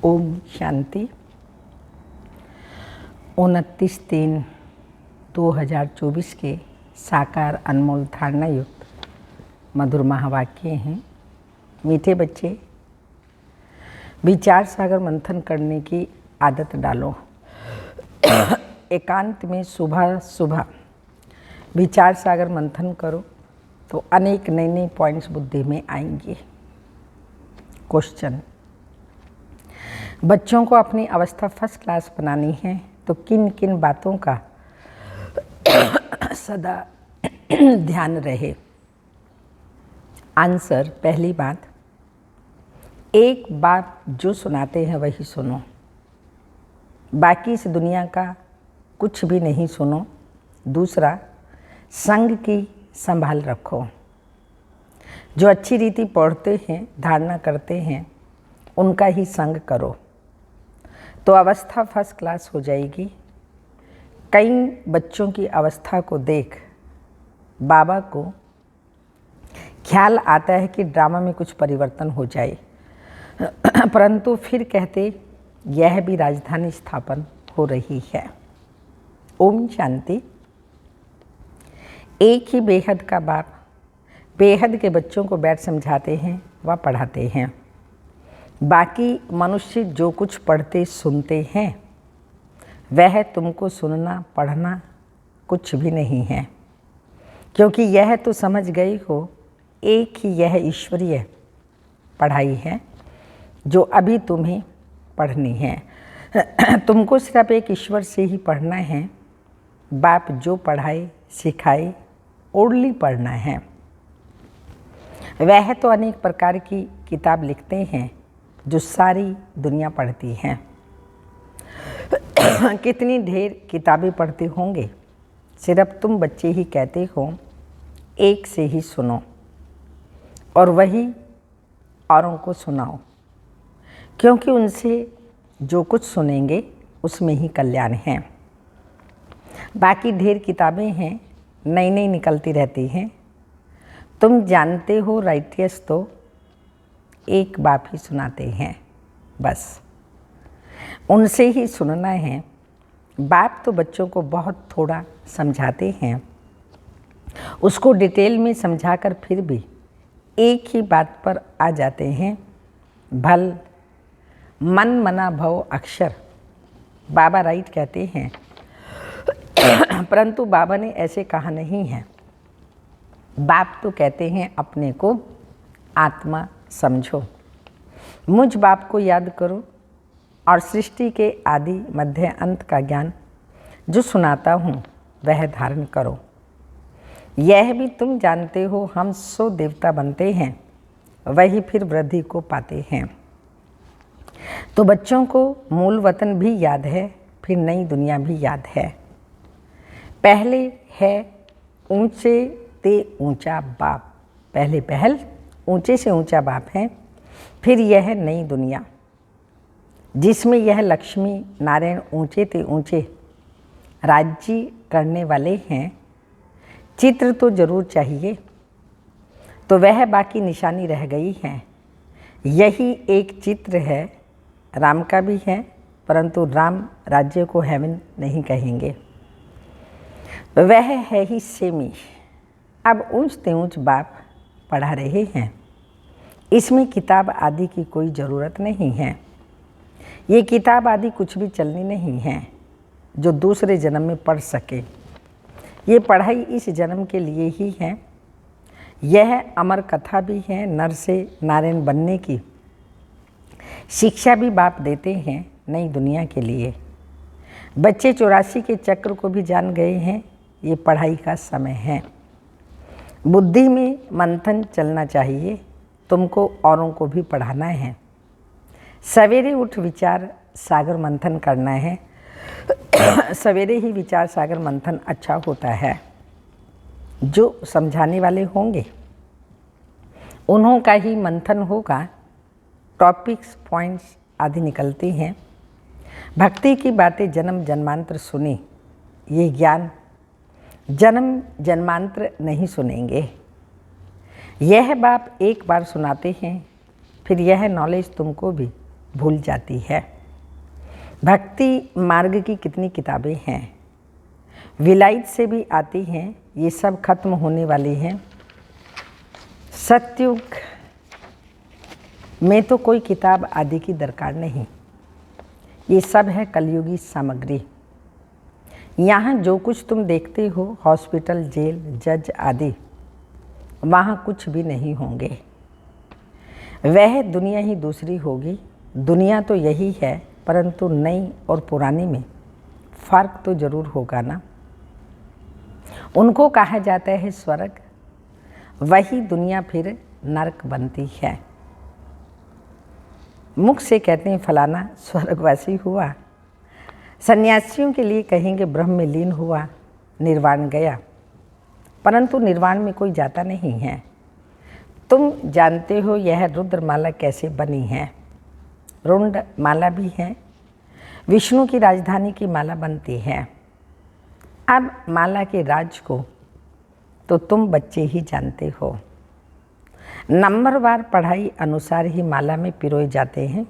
ओम शांति। 29/3/2024 के साकार अनमोल धारणा युक्त मधुर महावाक्य हैं। मीठे बच्चे, विचार सागर मंथन करने की आदत डालो। एकांत में सुबह सुबह विचार सागर मंथन करो तो अनेक नए नए पॉइंट्स बुद्धि में आएंगे। क्वेश्चन: बच्चों को अपनी अवस्था फर्स्ट क्लास बनानी है तो किन किन बातों का सदा ध्यान रहे? आंसर: पहली बात, एक बात जो सुनाते हैं वही सुनो, बाकी इस दुनिया का कुछ भी नहीं सुनो। दूसरा, संग की संभाल रखो। जो अच्छी रीति पढ़ते हैं, धारणा करते हैं, उनका ही संग करो तो अवस्था फर्स्ट क्लास हो जाएगी। कई बच्चों की अवस्था को देख बाबा को ख्याल आता है कि ड्रामा में कुछ परिवर्तन हो जाए, परंतु फिर कहते यह भी राजधानी स्थापन हो रही है। ओम शांति। एक ही बेहद का बाप बेहद के बच्चों को बैठ समझाते हैं व पढ़ाते हैं। बाकी मनुष्य जो कुछ पढ़ते सुनते हैं वह तुमको सुनना पढ़ना कुछ भी नहीं है, क्योंकि यह तो समझ गए हो एक ही यह ईश्वरीय पढ़ाई है जो अभी तुम्हें पढ़नी है। तुमको सिर्फ एक ईश्वर से ही पढ़ना है। बाप जो पढ़ाए सिखाए ओनली पढ़ना है। वह तो अनेक प्रकार की किताब लिखते हैं जो सारी दुनिया पढ़ती है। कितनी ढेर किताबें पढ़ते होंगे, सिर्फ तुम बच्चे ही कहते हो एक से ही सुनो और वही औरों को सुनाओ, क्योंकि उनसे जो कुछ सुनेंगे उसमें ही कल्याण है। बाकी ढेर किताबें हैं, नई नई निकलती रहती हैं। तुम जानते हो राइटियस तो एक बाप ही सुनाते हैं, बस उनसे ही सुनना है। बाप तो बच्चों को बहुत थोड़ा समझाते हैं, उसको डिटेल में समझाकर फिर भी एक ही बात पर आ जाते हैं। भल मन मना भव अक्षर, बाबा राइट कहते हैं, परंतु बाबा ने ऐसे कहा नहीं है। बाप तो कहते हैं अपने को आत्मा समझो, मुझ बाप को याद करो और सृष्टि के आदि मध्य अंत का ज्ञान जो सुनाता हूँ वह धारण करो। यह भी तुम जानते हो हम 100 देवता बनते हैं, वही फिर वृद्धि को पाते हैं। तो बच्चों को मूल वतन भी याद है, फिर नई दुनिया भी याद है। पहले है ऊंचे ते ऊंचा बाप, पहले पहल ऊंचे से ऊंचा बाप है। फिर यह नई दुनिया जिसमें यह लक्ष्मी नारायण ऊंचे ते ऊंचे राज्य करने वाले हैं। चित्र तो जरूर चाहिए, तो वह बाकी निशानी रह गई है। यही एक चित्र है, राम का भी है, परंतु राम राज्य को हेवन नहीं कहेंगे, वह है ही सेमी। अब ऊंच ते ऊंच बाप पढ़ा रहे हैं, इसमें किताब आदि की कोई ज़रूरत नहीं है। ये किताब आदि कुछ भी चलनी नहीं है जो दूसरे जन्म में पढ़ सके। ये पढ़ाई इस जन्म के लिए ही है। यह अमर कथा भी है, नर से नारायण बनने की शिक्षा भी बाप देते हैं नई दुनिया के लिए। बच्चे 84 के चक्र को भी जान गए हैं, ये पढ़ाई का समय है। बुद्धि में मंथन चलना चाहिए, तुमको औरों को भी पढ़ाना है। सवेरे उठ विचार सागर मंथन करना है। सवेरे ही विचार सागर मंथन अच्छा होता है। जो समझाने वाले होंगे उन्हों का ही मंथन होगा। टॉपिक्स पॉइंट्स आदि निकलते हैं। भक्ति की बातें जन्म जन्मांतर सुनी, ये ज्ञान जन्म जन्मांतर नहीं सुनेंगे। यह बाप एक बार सुनाते हैं, फिर यह नॉलेज तुमको भी भूल जाती है। भक्ति मार्ग की कितनी किताबें हैं, विलायत से भी आती हैं, ये सब खत्म होने वाली हैं। सत्युग में तो कोई किताब आदि की दरकार नहीं, ये सब है कलयुगी सामग्री। यहाँ जो कुछ तुम देखते हो, हॉस्पिटल, जेल, जज आदि, वहाँ कुछ भी नहीं होंगे। वह दुनिया ही दूसरी होगी। दुनिया तो यही है, परंतु नई और पुरानी में फर्क तो जरूर होगा ना। उनको कहा जाता है स्वर्ग, वही दुनिया फिर नरक बनती है। मुख से कहते हैं फलाना स्वर्गवासी हुआ, सन्यासियों के लिए कहेंगे ब्रह्म में लीन हुआ, निर्वाण गया। परंतु निर्वाण में कोई जाता नहीं है। तुम जानते हो यह रुद्रमाला कैसे बनी है। रुंड माला भी है, विष्णु की राजधानी की माला बनती है। अब माला के राज को तो तुम बच्चे ही जानते हो। नंबरवार पढ़ाई अनुसार ही माला में पिरोए जाते हैं।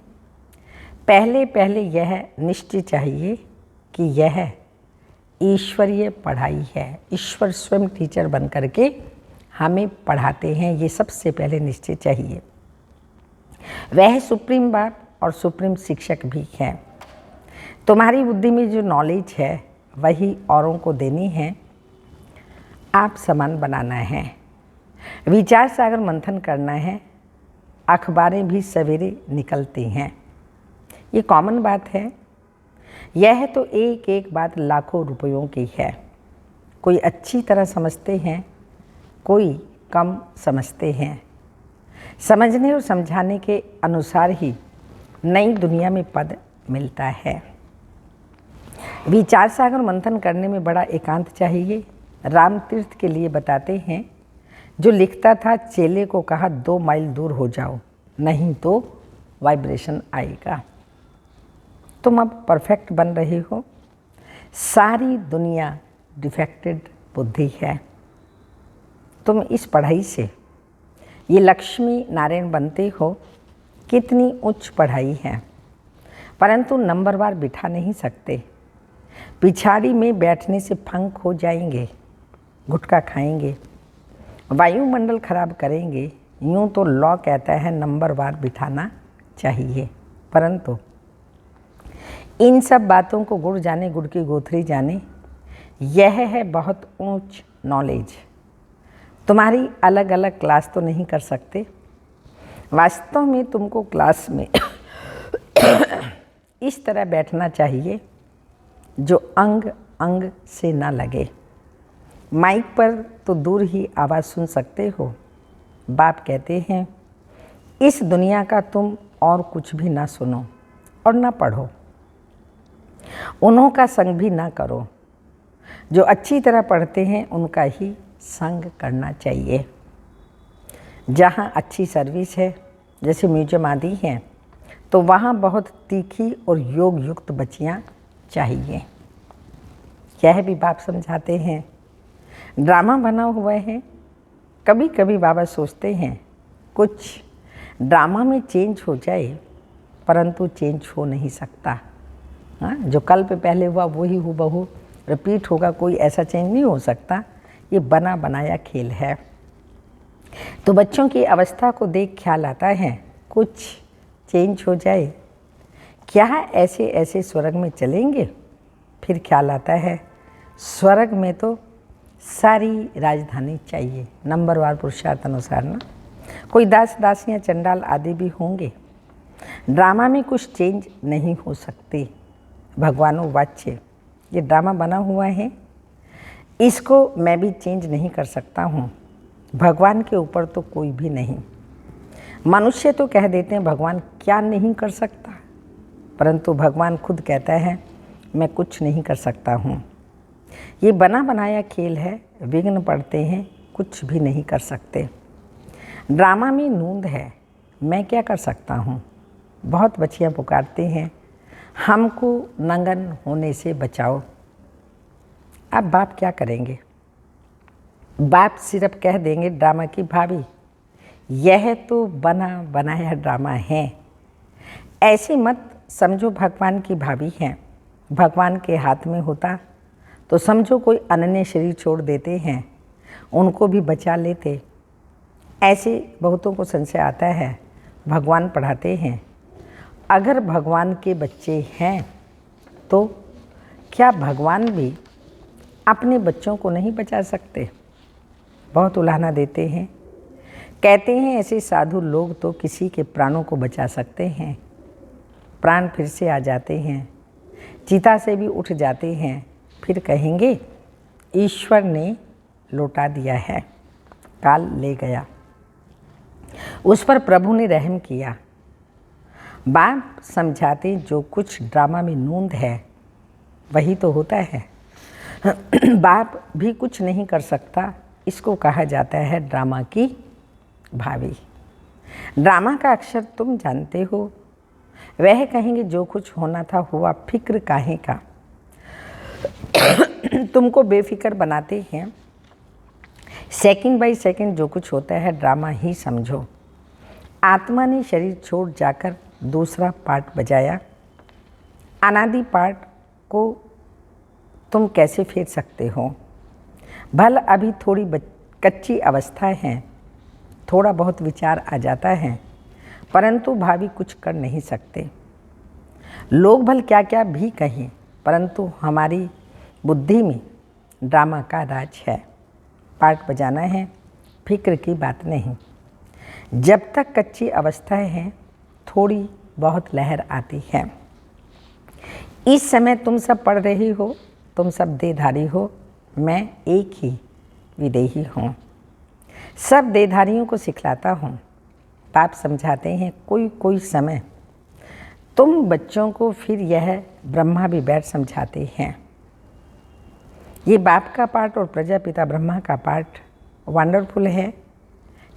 पहले पहले यह निश्चय चाहिए कि यह ईश्वरीय पढ़ाई है। ईश्वर स्वयं टीचर बन करके हमें पढ़ाते हैं, ये सबसे पहले निश्चय चाहिए। वह सुप्रीम बाप और सुप्रीम शिक्षक भी है। तुम्हारी बुद्धि में जो नॉलेज है वही औरों को देनी है, आप समान बनाना है, विचार सागर मंथन करना है। अखबारें भी सवेरे निकलती हैं, ये कॉमन बात है। यह तो एक एक बात लाखों रुपयों की है। कोई अच्छी तरह समझते हैं, कोई कम समझते हैं। समझने और समझाने के अनुसार ही नई दुनिया में पद मिलता है। विचार सागर मंथन करने में बड़ा एकांत चाहिए। राम तीर्थ के लिए बताते हैं, जो लिखता था चेले को कहा 2 माइल दूर हो जाओ, नहीं तो वाइब्रेशन आएगा। तुम अब परफेक्ट बन रहे हो। सारी दुनिया डिफेक्टेड बुद्धि है। तुम इस पढ़ाई से ये लक्ष्मी नारायण बनते हो। कितनी उच्च पढ़ाई है, परंतु नंबरवार बिठा नहीं सकते। पिछाड़ी में बैठने से फंक हो जाएंगे, गुटखा खाएंगे, वायुमंडल खराब करेंगे। यूँ तो लॉ कहता है नंबरवार बिठाना चाहिए, परंतु इन सब बातों को गुड़ जाने, गुड़ की गोथरी जाने। यह है बहुत ऊंच नॉलेज। तुम्हारी अलग अलग क्लास तो नहीं कर सकते। वास्तव में तुमको क्लास में इस तरह बैठना चाहिए जो अंग अंग से ना लगे। माइक पर तो दूर ही आवाज़ सुन सकते हो। बाप कहते हैं इस दुनिया का तुम और कुछ भी ना सुनो और ना पढ़ो, उन्हों का संग भी ना करो। जो अच्छी तरह पढ़ते हैं उनका ही संग करना चाहिए। जहाँ अच्छी सर्विस है, जैसे म्यूजियम आदि हैं, तो वहाँ बहुत तीखी और योग युक्त बच्चियाँ चाहिए। यह भी बाप समझाते हैं। ड्रामा बना हुआ है। कभी कभी बाबा सोचते हैं कुछ ड्रामा में चेंज हो जाए, परंतु चेंज हो नहीं सकता। हाँ, जो कल पे पहले हुआ वही हूबहू रिपीट होगा, कोई ऐसा चेंज नहीं हो सकता। ये बना बनाया खेल है। तो बच्चों की अवस्था को देख ख्याल आता है कुछ चेंज हो जाए, क्या ऐसे ऐसे स्वर्ग में चलेंगे। फिर ख्याल आता है स्वर्ग में तो सारी राजधानी चाहिए, नंबरवार पुरुषार्थ अनुसार ना। कोई दास दासियाँ चंडाल आदि भी होंगे। ड्रामा में कुछ चेंज नहीं हो सकती। भगवानों वाच्य ये ड्रामा बना हुआ है, इसको मैं भी चेंज नहीं कर सकता हूँ। भगवान के ऊपर तो कोई भी नहीं। मनुष्य तो कह देते हैं भगवान क्या नहीं कर सकता, परंतु भगवान खुद कहता है मैं कुछ नहीं कर सकता हूँ। ये बना बनाया खेल है। विघ्न पड़ते हैं, कुछ भी नहीं कर सकते। ड्रामा में नूंद है, मैं क्या कर सकता हूँ। बहुत बच्चियाँ पुकारते हैं हमको नंगन होने से बचाओ। अब बाप क्या करेंगे। बाप सिर्फ कह देंगे ड्रामा की भाभी यह तो बना बनाया ड्रामा है, ऐसे मत समझो भगवान की भाभी हैं, भगवान के हाथ में होता तो समझो कोई अनन्य शरीर छोड़ देते हैं, उनको भी बचा लेते। ऐसे बहुतों को संशय आता है, भगवान पढ़ाते हैं। अगर भगवान के बच्चे हैं तो क्या भगवान भी अपने बच्चों को नहीं बचा सकते? बहुत उलाहना देते हैं, कहते हैं ऐसे साधु लोग तो किसी के प्राणों को बचा सकते हैं, प्राण फिर से आ जाते हैं, चिता से भी उठ जाते हैं, फिर कहेंगे ईश्वर ने लौटा दिया है, काल ले गया, उस पर प्रभु ने रहम किया। बाप समझाते जो कुछ ड्रामा में नूंद है वही तो होता है। बाप भी कुछ नहीं कर सकता, इसको कहा जाता है ड्रामा की भाभी। ड्रामा का अक्षर तुम जानते हो, वह कहेंगे जो कुछ होना था हुआ, फिक्र काहे का। तुमको बेफिक्र बनाते हैं, सेकंड बाय सेकंड जो कुछ होता है ड्रामा ही समझो। आत्मा ने शरीर छोड़ जाकर दूसरा पार्ट बजाया, अनादि पार्ट को तुम कैसे फेर सकते हो? भल अभी थोड़ी कच्ची अवस्था है, थोड़ा बहुत विचार आ जाता है, परंतु भावी कुछ कर नहीं सकते। लोग भल क्या क्या भी कहें, परंतु हमारी बुद्धि में ड्रामा का राज है। पार्ट बजाना है, फिक्र की बात नहीं। जब तक कच्ची अवस्था है थोड़ी बहुत लहर आती है। इस समय तुम सब पढ़ रही हो, तुम सब देहधारी हो, मैं एक ही विदेही हूँ, सब देहधारियों को सिखलाता हूँ। बाप समझाते हैं कोई कोई समय तुम बच्चों को, फिर यह ब्रह्मा भी बैठ समझाते हैं। ये बाप का पाठ और प्रजापिता ब्रह्मा का पाठ वंडरफुल है।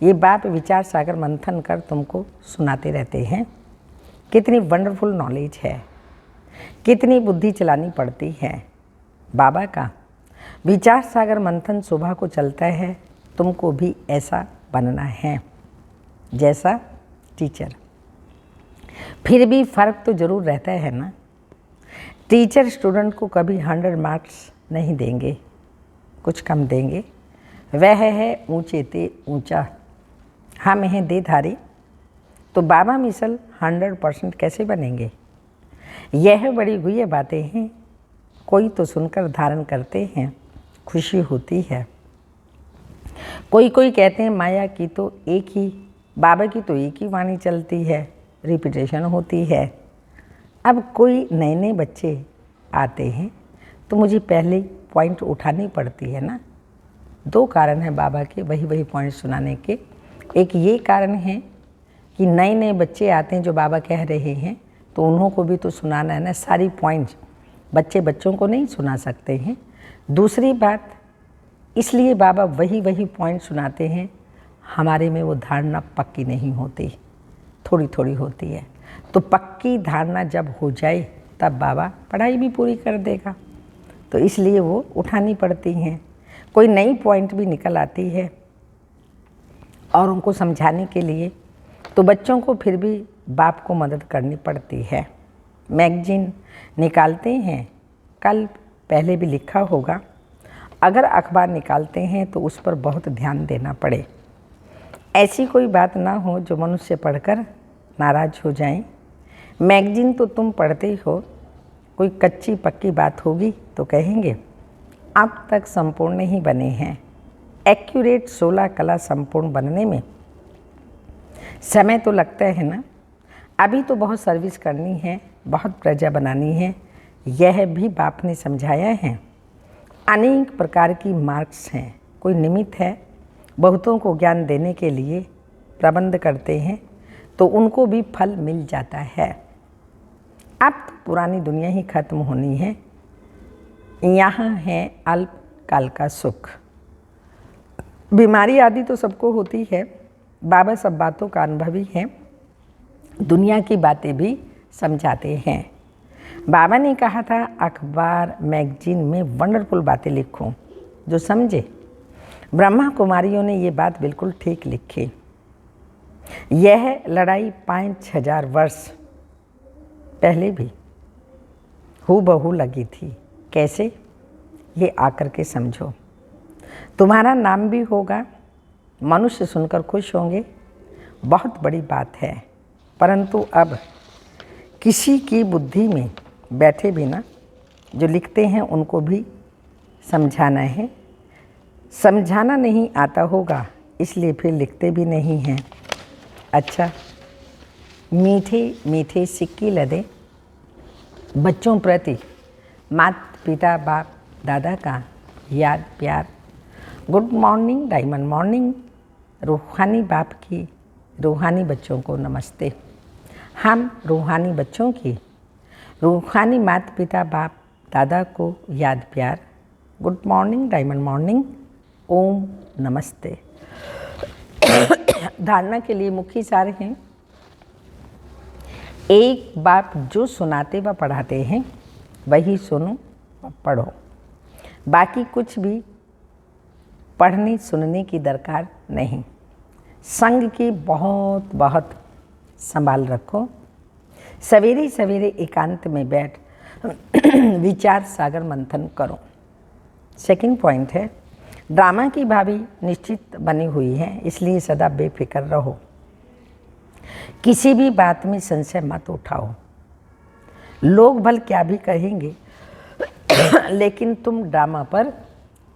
ये बाप विचार सागर मंथन कर तुमको सुनाते रहते हैं। कितनी वंडरफुल नॉलेज है, कितनी बुद्धि चलानी पड़ती है। बाबा का विचार सागर मंथन सुबह को चलता है, तुमको भी ऐसा बनना है जैसा टीचर। फिर भी फ़र्क तो ज़रूर रहता है ना। टीचर स्टूडेंट को कभी 100 मार्क्स नहीं देंगे, कुछ कम देंगे। वह है ऊंचे ते ऊंचा, हम हैं देहधारी, तो बाबा मिसल 100% कैसे बनेंगे? यह बड़ी गुह्य बातें हैं, कोई तो सुनकर धारण करते हैं, खुशी होती है। कोई कोई कहते हैं माया की तो एक ही, बाबा की तो एक ही वाणी चलती है, रिपीटेशन होती है। अब कोई नए नए बच्चे आते हैं तो मुझे पहले पॉइंट उठानी पड़ती है ना। 2 कारण हैं बाबा के वही वही पॉइंट सुनाने के। एक ये कारण है कि नए नए बच्चे आते हैं जो बाबा कह रहे हैं, तो उन्हों को भी तो सुनाना है ना। सारी पॉइंट्स बच्चे बच्चों को नहीं सुना सकते हैं। दूसरी बात, इसलिए बाबा वही वही पॉइंट सुनाते हैं, हमारे में वो धारणा पक्की नहीं होती, थोड़ी थोड़ी होती है। तो पक्की धारणा जब हो जाए तब बाबा पढ़ाई भी पूरी कर देगा, तो इसलिए वो उठानी पड़ती हैं। कोई नई पॉइंट भी निकल आती है और उनको समझाने के लिए, तो बच्चों को फिर भी बाप को मदद करनी पड़ती है। मैगजीन निकालते हैं, कल पहले भी लिखा होगा, अगर अखबार निकालते हैं तो उस पर बहुत ध्यान देना पड़े। ऐसी कोई बात ना हो जो मनुष्य पढ़कर नाराज हो जाएं। मैगजीन तो तुम पढ़ते हो, कोई कच्ची पक्की बात होगी तो कहेंगे अब तक संपूर्ण नहीं बने हैं। एक्यूरेट 16 कला संपूर्ण बनने में समय तो लगता है ना। अभी तो बहुत सर्विस करनी है, बहुत प्रजा बनानी है, यह भी बाप ने समझाया है। अनेक प्रकार की मार्क्स हैं, कोई निमित्त है, बहुतों को ज्ञान देने के लिए प्रबंध करते हैं तो उनको भी फल मिल जाता है। अब तो पुरानी दुनिया ही खत्म होनी है, यहाँ है अल्पकाल का सुख। बीमारी आदि तो सबको होती है, बाबा सब बातों का अनुभवी है, दुनिया की बातें भी समझाते हैं। बाबा ने कहा था अखबार मैगजीन में वंडरफुल बातें लिखूं जो समझे। ब्रह्मा कुमारियों ने ये बात बिल्कुल ठीक लिखी। यह लड़ाई 5000 वर्ष पहले भी हूबहू लगी थी। कैसे? ये आकर के समझो। तुम्हारा नाम भी होगा, मनुष्य सुनकर खुश होंगे, बहुत बड़ी बात है। परंतु अब किसी की बुद्धि में बैठे बिना जो लिखते हैं उनको भी समझाना है। समझाना नहीं आता होगा इसलिए फिर लिखते भी नहीं हैं। अच्छा, मीठे मीठे सिक्के लदे बच्चों प्रति माता पिता बाप दादा का याद प्यार। Good morning, diamond morning. रूहानी बाप की रूहानी बच्चों को नमस्ते। हम रूहानी बच्चों की रूहानी माता पिता बाप दादा को याद प्यार। Good morning, diamond morning. ओम नमस्ते। धारणा के लिए मुख्य सार हैं। एक बाप जो सुनाते व पढ़ाते हैं वही सुनो व पढ़ो। बाकी कुछ भी पढ़ने सुनने की दरकार नहीं। संग की बहुत बहुत संभाल रखो। सवेरे सवेरे एकांत में बैठ विचार सागर मंथन करो। सेकंड पॉइंट है, ड्रामा की भाभी निश्चित बनी हुई है, इसलिए सदा बेफिक्र रहो। किसी भी बात में संशय मत उठाओ। लोग भल क्या भी कहेंगे लेकिन तुम ड्रामा पर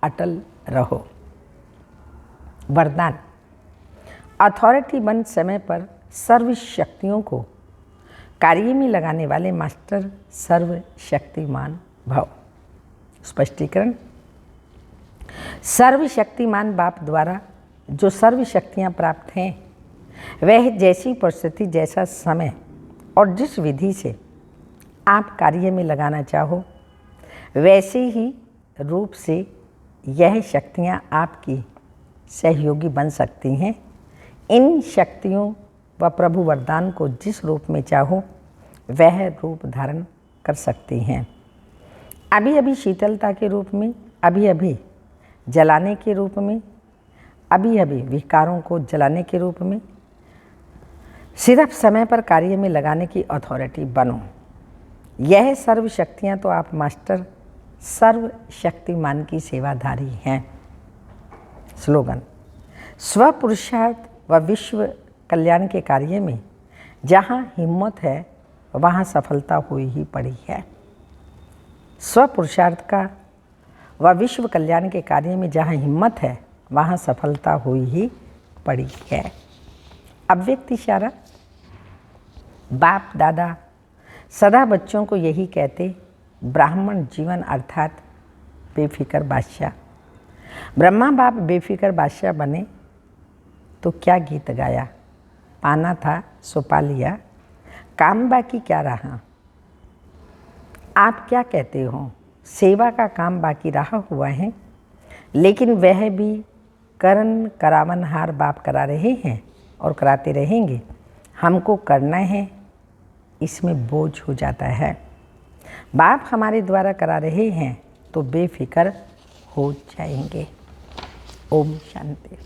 अटल रहो। वरदान, अथॉरिटी बन समय पर सर्व शक्तियों को कार्य में लगाने वाले मास्टर सर्वशक्तिमान भव। स्पष्टीकरण, सर्वशक्तिमान बाप द्वारा जो सर्व शक्तियाँ प्राप्त हैं वह जैसी परिस्थिति, जैसा समय और जिस विधि से आप कार्य में लगाना चाहो वैसे ही रूप से यह शक्तियाँ आपकी सहयोगी बन सकती हैं। इन शक्तियों व प्रभु वरदान को जिस रूप में चाहो वह रूप धारण कर सकती हैं। अभी अभी शीतलता के रूप में, अभी अभी जलाने के रूप में, अभी अभी विकारों को जलाने के रूप में। सिर्फ समय पर कार्य में लगाने की अथॉरिटी बनो। यह सर्व शक्तियाँ तो आप मास्टर सर्वशक्तिमान की सेवाधारी हैं। स्लोगन, स्वपुरुषार्थ व विश्व कल्याण के कार्य में जहाँ हिम्मत है वहाँ सफलता हुई ही पड़ी है। स्वपुरुषार्थ का व विश्व कल्याण के कार्य में जहाँ हिम्मत है वहाँ सफलता हुई ही पड़ी है। अव्यक्त इशारा, बाप दादा सदा बच्चों को यही कहते, ब्राह्मण जीवन अर्थात बेफिक्र बादशाह। ब्रह्मा बाप बेफिक्र बादशाह बने तो क्या गीत गाया, पाना था सो पा लिया, काम बाकी क्या रहा। आप क्या कहते हो, सेवा का काम बाकी रहा हुआ है, लेकिन वह भी करन करावनहार बाप करा रहे हैं और कराते रहेंगे। हमको करना है, इसमें बोझ हो जाता है। बाप हमारे द्वारा करा रहे हैं तो बेफिक्र हो जाएंगे। ओम शांति।